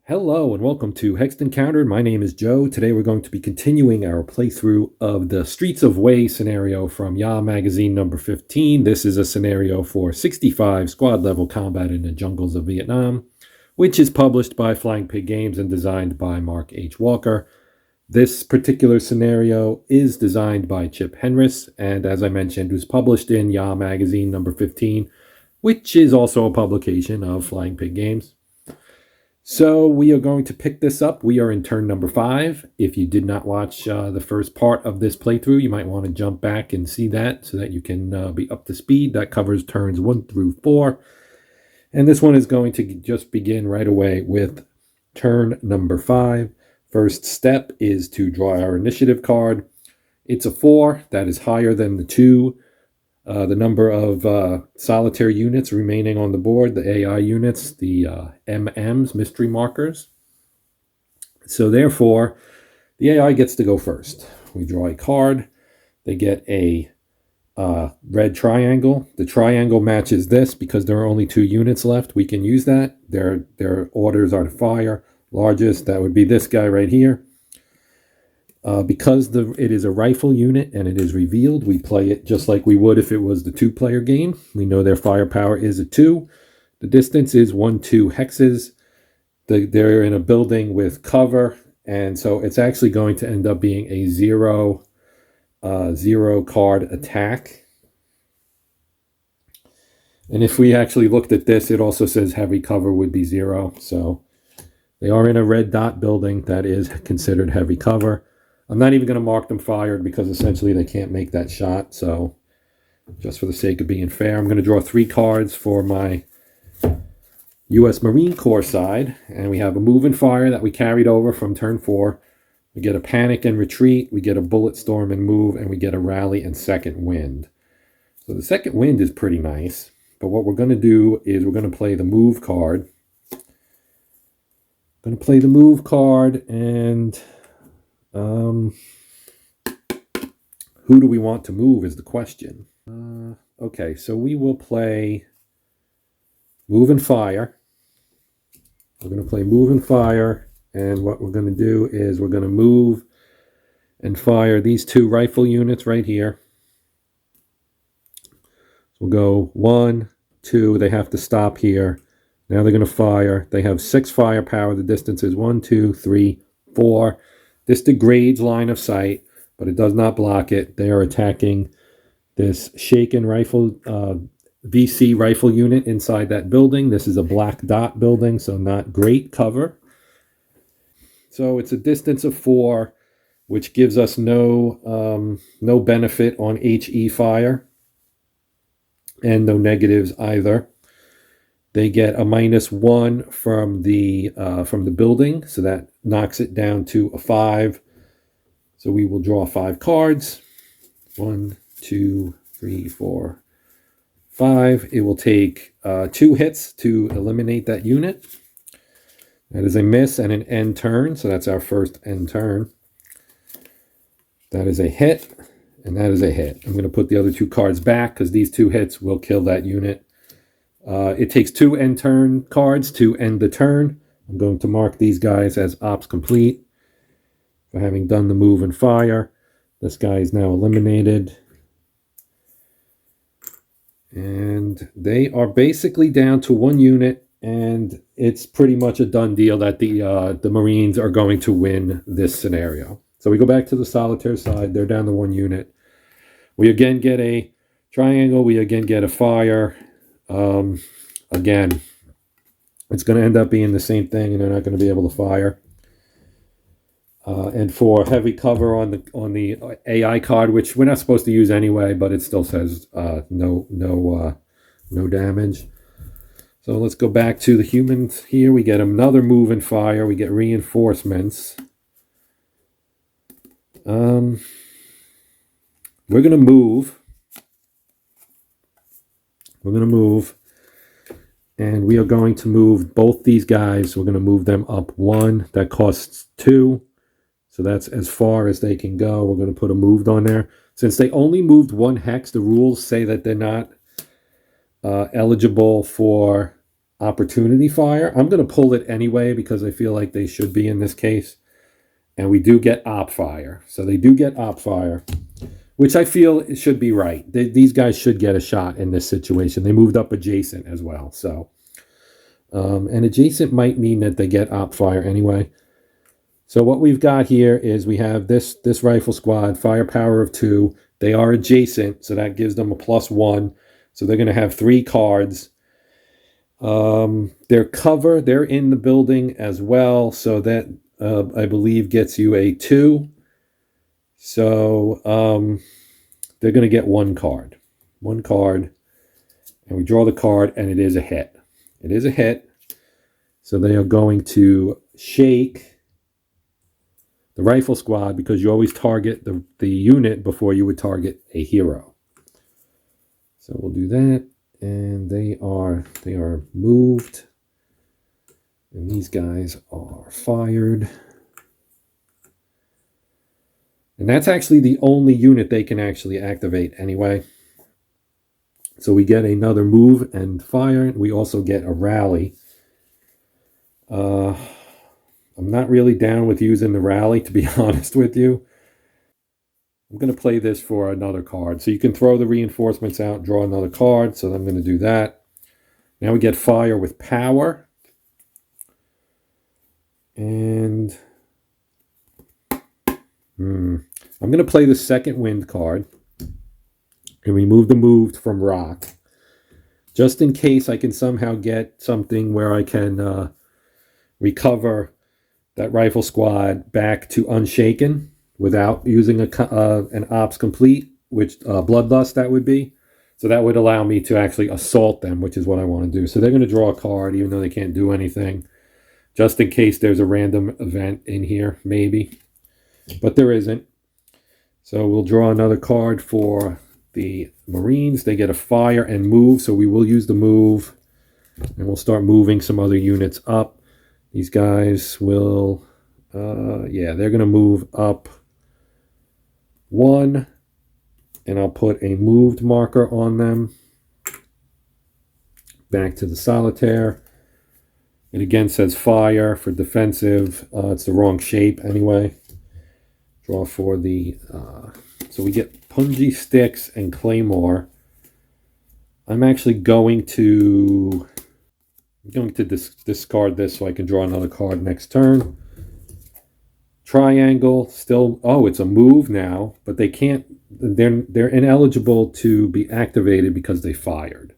Hello and welcome to Hexed Encountered. My name is Joe. Today we're going to be continuing our playthrough of the Streets of Wei scenario from Yaah magazine number 15. This is a scenario for 65 squad level combat in the jungles of Vietnam, which is published by Flying Pig Games and designed by Mark H. Walker. This particular scenario is designed by Chip Henris and, as I mentioned, was published in Yaah magazine number 15, which is also a publication of Flying Pig Games. So we are going to pick this up. We are in turn number 5. If you did not watch the first part of this playthrough, you might want to jump back and see that so that you can be up to speed. That covers turns 1 through 4. And this one is going to just begin right away with turn number 5. First step is to draw our initiative card. It's a 4. That is higher than the 2. The number of solitaire units remaining on the board, the AI units, the MMs, mystery markers. So therefore, the AI gets to go first. We draw a card. They get a red triangle. The triangle matches this because there are only 2 units left. We can use that. Their orders are to fire. Largest, that would be this guy right here. Because it is a rifle unit and it is revealed, we play it just like we would if it was the 2-player game. We know their firepower is a 2. The distance is 1-2 hexes. They're in a building with cover, and so it's actually going to end up being a 0 card attack. And if we actually looked at this, it also says heavy cover would be 0. So they are in a red dot building that is considered heavy cover. I'm not even going to mark them fired because essentially they can't make that shot. So just for the sake of being fair, I'm going to draw 3 cards for my U.S. Marine Corps side. And we have a move and fire that we carried over from turn 4. We get a panic and retreat. We get a bullet storm and move. And we get a rally and second wind. So the second wind is pretty nice. But what we're going to do is we're going to play the move card. I'm going to play the move card and... who do we want to move is the question. Okay, so we will play move and fire. We're going to play move and fire, and what we're going to do is we're going to move and fire these 2 rifle units right here. So we'll go 1, 2, they have to stop here. Now they're going to fire. They have 6 firepower. The distance is 1, 2, 3, 4. This degrades line of sight, but it does not block it. They are attacking this shaken rifle, VC rifle unit inside that building. This is a black dot building, so not great cover. So it's a distance of 4, which gives us no benefit on HE fire, and no negatives either. They get a -1 from the building, so that knocks it down to a 5. So we will draw 5 cards. 1, 2, 3, 4, 5. It will take 2 hits to eliminate that unit. That is a miss and an end turn, so that's our first end turn. That is a hit, and that is a hit. I'm going to put the other 2 cards back because these 2 hits will kill that unit. It takes 2 end turn cards to end the turn. I'm going to mark these guys as ops complete for having done the move and fire. This guy is now eliminated. And they are basically down to 1 unit, and it's pretty much a done deal that the Marines are going to win this scenario. So we go back to the solitaire side. They're down to 1 unit. We again get a triangle. We again get a fire. Again, it's going to end up being the same thing, and they're not going to be able to fire. And for heavy cover on the AI card, which we're not supposed to use anyway, but it still says no damage. So let's go back to the humans here. We get another move and fire. We get reinforcements. We're going to move. We're going to move, and we are going to move both these guys. We're going to move them up 1. That costs 2, so that's as far as they can go. We're going to put a moved on there. Since they only moved 1 hex, the rules say that they're not eligible for opportunity fire. I'm going to pull it anyway because I feel like they should be in this case. And we do get op fire. So they do get op fire, which I feel it should be right. These guys should get a shot in this situation. They moved up adjacent as well. So, and adjacent might mean that they get op fire anyway. So what we've got here is we have this rifle squad, firepower of 2. They are adjacent, so that gives them a +1. So they're going to have 3 cards. Their cover, they're in the building as well, so that I believe gets you a 2. So they're going to get 1 card. 1 card. And we draw the card, and it is a hit. It is a hit. So they are going to shake the rifle squad because you always target the unit before you would target a hero. So we'll do that. And they are moved. And these guys are fired. And that's actually the only unit they can actually activate anyway. So we get another move and fire. We also get a rally. I'm not really down with using the rally, to be honest with you. I'm going to play this for another card. So you can throw the reinforcements out, draw another card. So I'm going to do that. Now we get fire with power. And I'm going to play the second wind card. And remove the moved from rock. Just in case I can somehow get something where I can recover that rifle squad back to unshaken without using an ops complete, which bloodlust that would be. So that would allow me to actually assault them, which is what I want to do. So they're going to draw a card, even though they can't do anything, just in case there's a random event in here, maybe. But there isn't. So we'll draw another card for the Marines. They get a fire and move, so we will use the move. And we'll start moving some other units up. These guys will, they're going to move up 1. And I'll put a moved marker on them. Back to the solitaire. It again says fire for defensive. It's the wrong shape anyway. Draw for the, so we get punji sticks and claymore. I'm actually going to discard this so I can draw another card next turn. Triangle, still, it's a move now, but they can't, they're ineligible to be activated because they fired.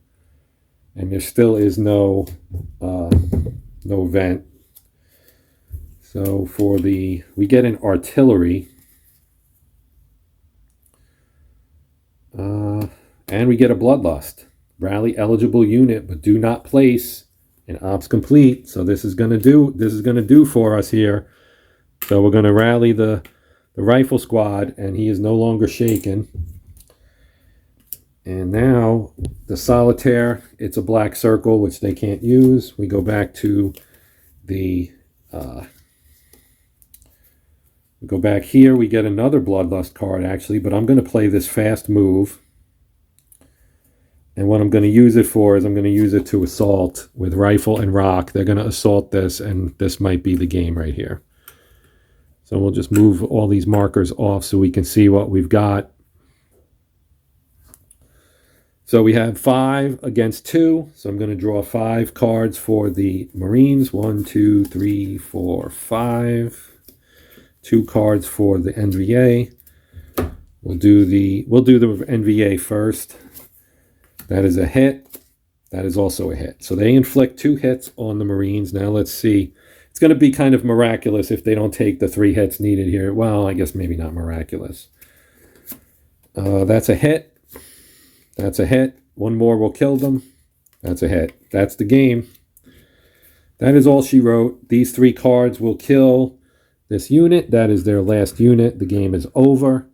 And there still is no vent. So for we get an artillery. And we get a bloodlust. Rally eligible unit, but do not place an ops complete. So this is gonna do for us here. So we're gonna rally the rifle squad, and he is no longer shaken. And now the solitaire, it's a black circle, which they can't use. We go back to the, we go back here. We get another bloodlust card, actually, but I'm going to play this fast move. And what I'm going to use it for is I'm going to use it to assault with rifle and rock. They're going to assault this, and this might be the game right here. So we'll just move all these markers off so we can see what we've got. So we have 5 against 2. So I'm going to draw 5 cards for the Marines. 1, 2, 3, 4, 5. 2 cards for the NVA. We'll do the NVA first. That is a hit. That is also a hit. So they inflict 2 hits on the Marines. Now let's see. It's going to be kind of miraculous if they don't take the 3 hits needed here. Well, I guess maybe not miraculous. That's a hit. That's a hit. 1 more will kill them. That's a hit. That's the game. That is all she wrote. These 3 cards will kill this unit. That is their last unit. The game is over.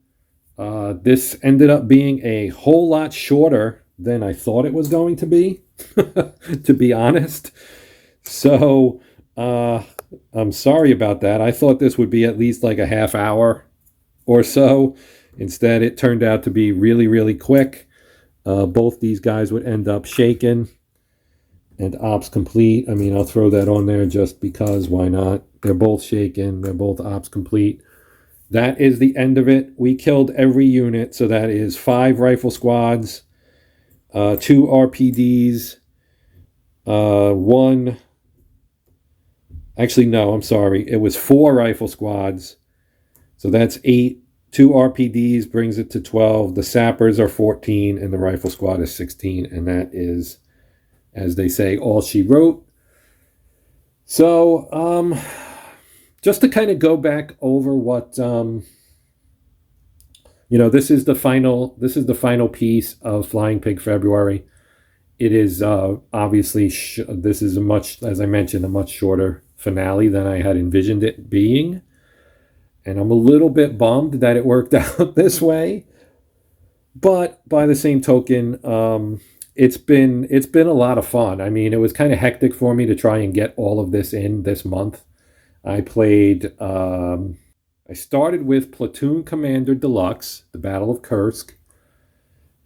This ended up being a whole lot shorter than I thought it was going to be, to be honest. So I'm sorry about that. I thought this would be at least like a half hour or so. Instead, it turned out to be really, really quick. Both these guys would end up shaken. and ops complete. I mean, I'll throw that on there just because, why not? They're both shaken. They're both ops complete. That is the end of it. We killed every unit. So that is 5 rifle squads, 2 RPDs, one. Actually, no, I'm sorry. It was 4 rifle squads. So that's 8. 2 RPDs brings it to 12. The sappers are 14, and the rifle squad is 16. And that is, as they say, all she wrote. So, just to kind of go back over what, this is the final piece of Flying Pig February. It is obviously this is as I mentioned, a much shorter finale than I had envisioned it being, and I'm a little bit bummed that it worked out this way. But by the same token, it's been a lot of fun. I mean, it was kind of hectic for me to try and get all of this in this month. I played. I started with Platoon Commander Deluxe, the Battle of Kursk,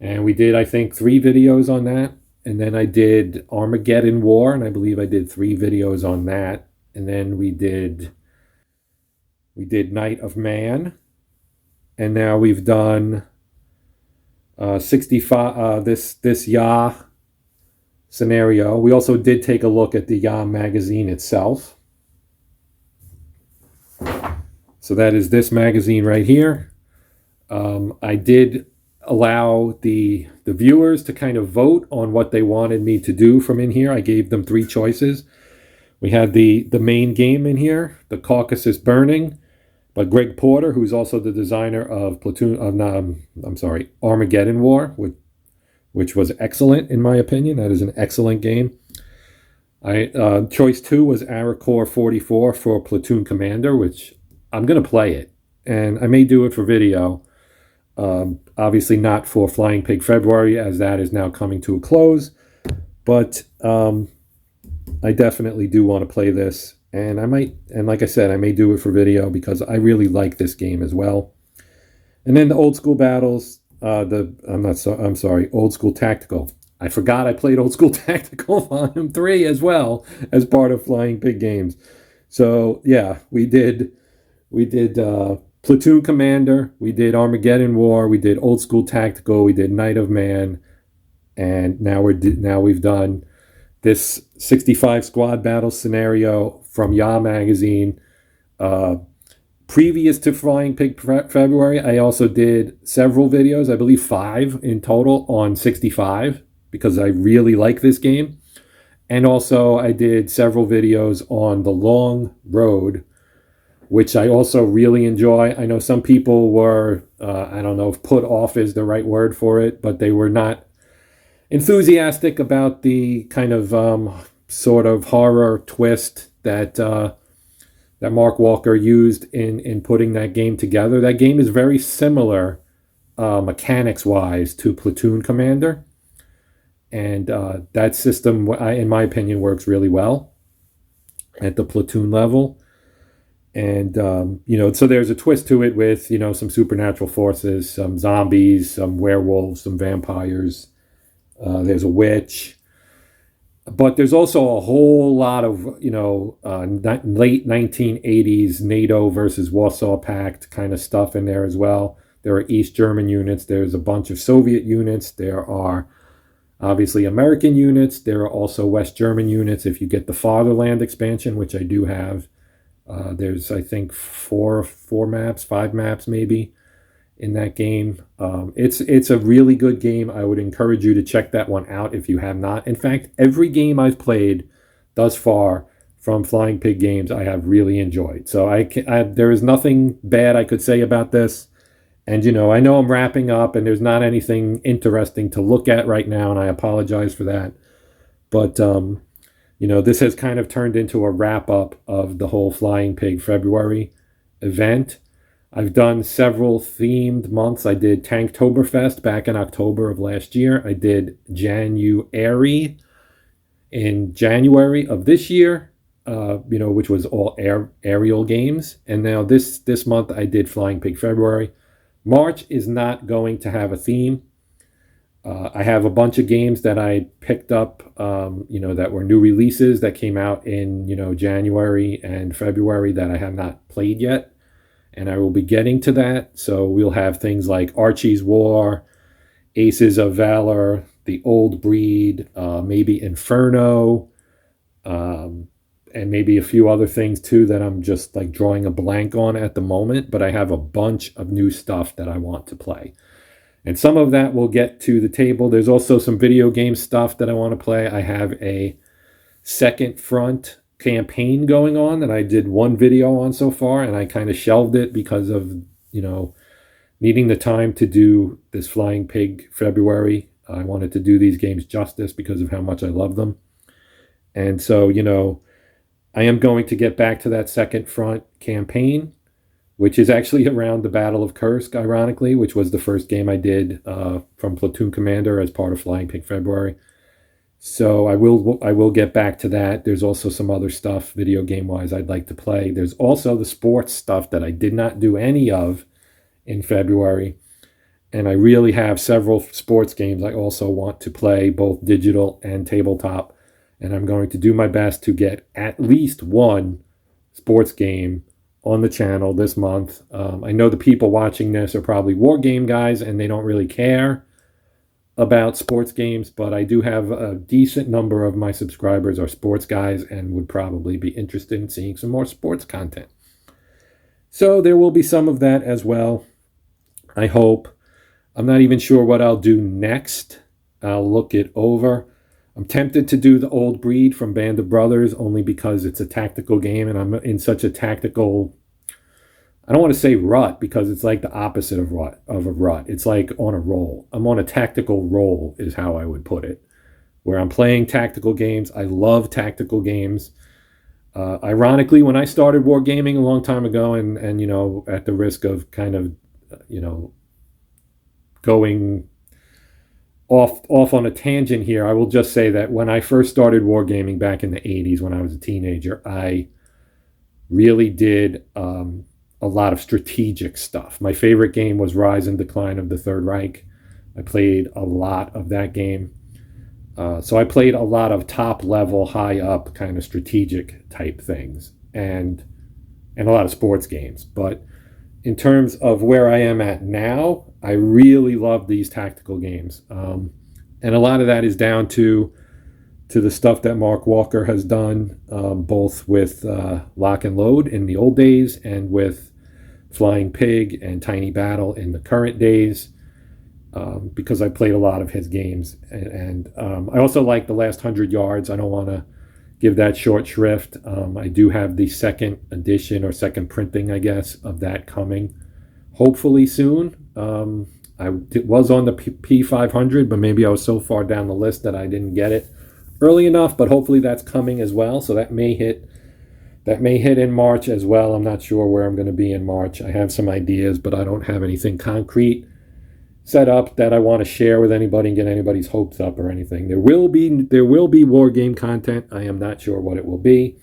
and we did, I think, 3 videos on that. And then I did Armageddon War, and I believe I did 3 videos on that. And then we did Night of Man, and now we've done 65. This Yaah scenario. We also did take a look at the Yaah magazine itself. So that is this magazine right here. I did allow the viewers to kind of vote on what they wanted me to do from in here. I gave them 3 choices. We had the main game in here, The Caucasus Burning, by Greg Porter, who's also the designer of Armageddon War, which was excellent in my opinion. That is an excellent game. Choice 2 was Aracore 44 for Platoon Commander, which I'm going to play it, and I may do it for video. Obviously not for Flying Pig February, as that is now coming to a close. But I definitely do want to play this, and like I said, I may do it for video because I really like this game as well. And then the old school battles, old school tactical. I forgot I played Old School Tactical Volume 3 as well as part of Flying Pig Games. So yeah, we did Platoon Commander, we did Armageddon War, we did Old School Tactical, we did Night of Man, and now we've done this 65 squad battle scenario from Yaah magazine. Previous to Flying Pig February, I also did several videos, I believe 5 in total, on 65 because I really like this game. And also I did several videos on The Long Road, which I also really enjoy. I know some people were, I don't know if put off is the right word for it, but they were not enthusiastic about the kind of sort of horror twist that Mark Walker used in putting that game together. That game is very similar mechanics-wise to Platoon Commander, and that system, in my opinion, works really well at the platoon level. And, so there's a twist to it with, some supernatural forces, some zombies, some werewolves, some vampires. There's a witch. But there's also a whole lot of, late 1980s NATO versus Warsaw Pact kind of stuff in there as well. There are East German units. There's a bunch of Soviet units. There are obviously American units. There are also West German units if you get the Fatherland expansion, which I do have. There's, I think, 5 maps maybe in that game. It's a really good game. I would encourage you to check that one out if you have not. In fact, every game I've played thus far from Flying Pig Games, I have really enjoyed. So there is nothing bad I could say about this. And, I know I'm wrapping up and there's not anything interesting to look at right now, and I apologize for that. But, this has kind of turned into a wrap-up of the whole Flying Pig February event. I've done several themed months. I did Tanktoberfest back in October of last year. I did January in January of this year, which was all aerial games. And now this month I did Flying Pig February. March is not going to have a theme. I have a bunch of games that I picked up, that were new releases that came out in, January and February that I have not played yet. And I will be getting to that. So we'll have things like Archie's War, Aces of Valor, The Old Breed, maybe Inferno, and maybe a few other things too that I'm just like drawing a blank on at the moment. But I have a bunch of new stuff that I want to play. And some of that will get to the table. There's also some video game stuff that I want to play. I have a Second Front campaign going on that I did one video on so far, and I kind of shelved it because of, needing the time to do this Flying Pig February. I wanted to do these games justice because of how much I love them. And so, I am going to get back to that Second Front campaign, which is actually around the Battle of Kursk, ironically, which was the first game I did from Platoon Commander as part of Flying Pig February. So I will get back to that. There's also some other stuff, video game-wise, I'd like to play. There's also the sports stuff that I did not do any of in February. And I really have several sports games I also want to play, both digital and tabletop. And I'm going to do my best to get at least one sports game on the channel this month. I know the people watching this are probably war game guys and they don't really care about sports games, but I do have a decent number of my subscribers are sports guys and would probably be interested in seeing some more sports content. So there will be some of that as well, I hope. I'm not even sure what I'll do next. I'll look it over. I'm tempted to do The Old Breed from Band of Brothers only because it's a tactical game and I'm in such a tactical, I don't want to say rut because it's like the opposite of a rut. It's like on a roll. I'm on a tactical roll is how I would put it, where I'm playing tactical games. I love tactical games. Ironically, when I started wargaming a long time ago and at the risk of kind of, going off on a tangent here, I will just say that when I first started wargaming back in the 80s when I was a teenager, I really did a lot of strategic stuff. My favorite game was Rise and Decline of the Third Reich. I played a lot of that game. So I played a lot of top level, high up kind of strategic type things and a lot of sports games. But in terms of where I am at now, I really love these tactical games. And a lot of that is down to the stuff that Mark Walker has done, both with Lock and Load in the old days and with Flying Pig and Tiny Battle in the current days, because I played a lot of his games. And I also like The Last 100 Yards. I don't want to give that short shrift. I do have the second edition or second printing, I guess, of that coming hopefully soon. It was on the P500, but maybe I was so far down the list that I didn't get it early enough, but hopefully that's coming as well. So that may hit in March as well. I'm not sure where I'm going to be in March. I have some ideas, but I don't have anything concrete set up that I want to share with anybody and get anybody's hopes up or anything. There will be war game content. I am not sure what it will be.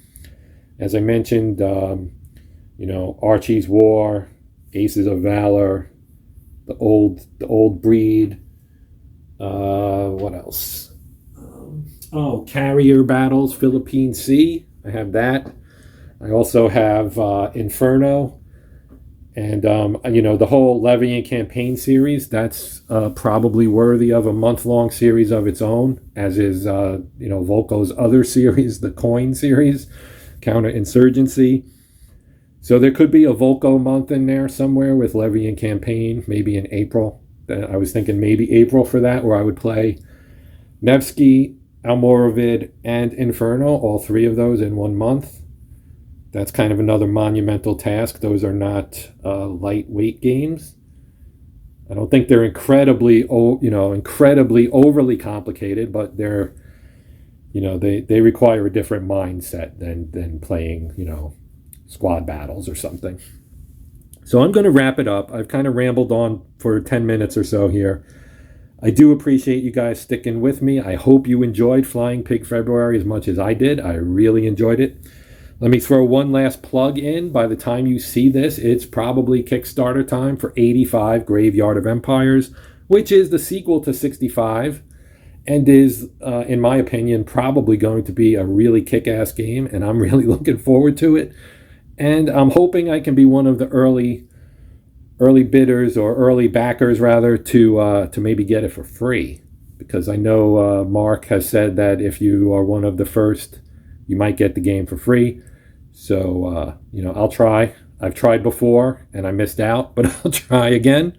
As I mentioned, Archie's War, Aces of Valor, the old breed. What else? Carrier Battles, Philippine Sea. I have that. I also have Inferno. And, the whole Levian campaign series, that's probably worthy of a month-long series of its own, as is, Volko's other series, the Coin series, Counterinsurgency. So there could be a Volko month in there somewhere with Levian campaign, maybe in April. I was thinking maybe April for that, where I would play Nevsky, Almoravid, and Inferno, all three of those in 1 month. That's kind of another monumental task. Those are not lightweight games. I don't think they're incredibly overly complicated, but they're, they require a different mindset than playing, squad battles or something. So I'm going to wrap it up. I've kind of rambled on for 10 minutes or so here. I do appreciate you guys sticking with me. I hope you enjoyed Flying Pig February as much as I did. I really enjoyed it. Let me throw one last plug in. By the time you see this, it's probably Kickstarter time for 85 Graveyard of Empires, which is the sequel to 65 and is, in my opinion, probably going to be a really kick-ass game, and I'm really looking forward to it. And I'm hoping I can be one of the early bidders, or early backers rather, to maybe get it for free, because I know Mark has said that if you are one of the first, you might get the game for free. So I'll try. I've tried before and I missed out, but I'll try again.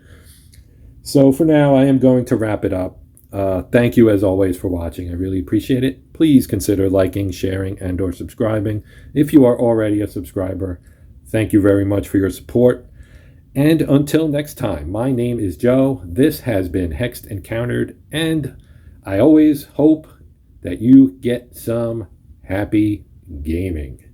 So for now, I am going to wrap it up. Thank you as always for watching. I really appreciate it. Please consider liking, sharing, and or subscribing if you are already a subscriber. Thank you very much for your support. And until next time, my name is Joe. This has been Hexed Encountered, and I always hope that you get some happy gaming.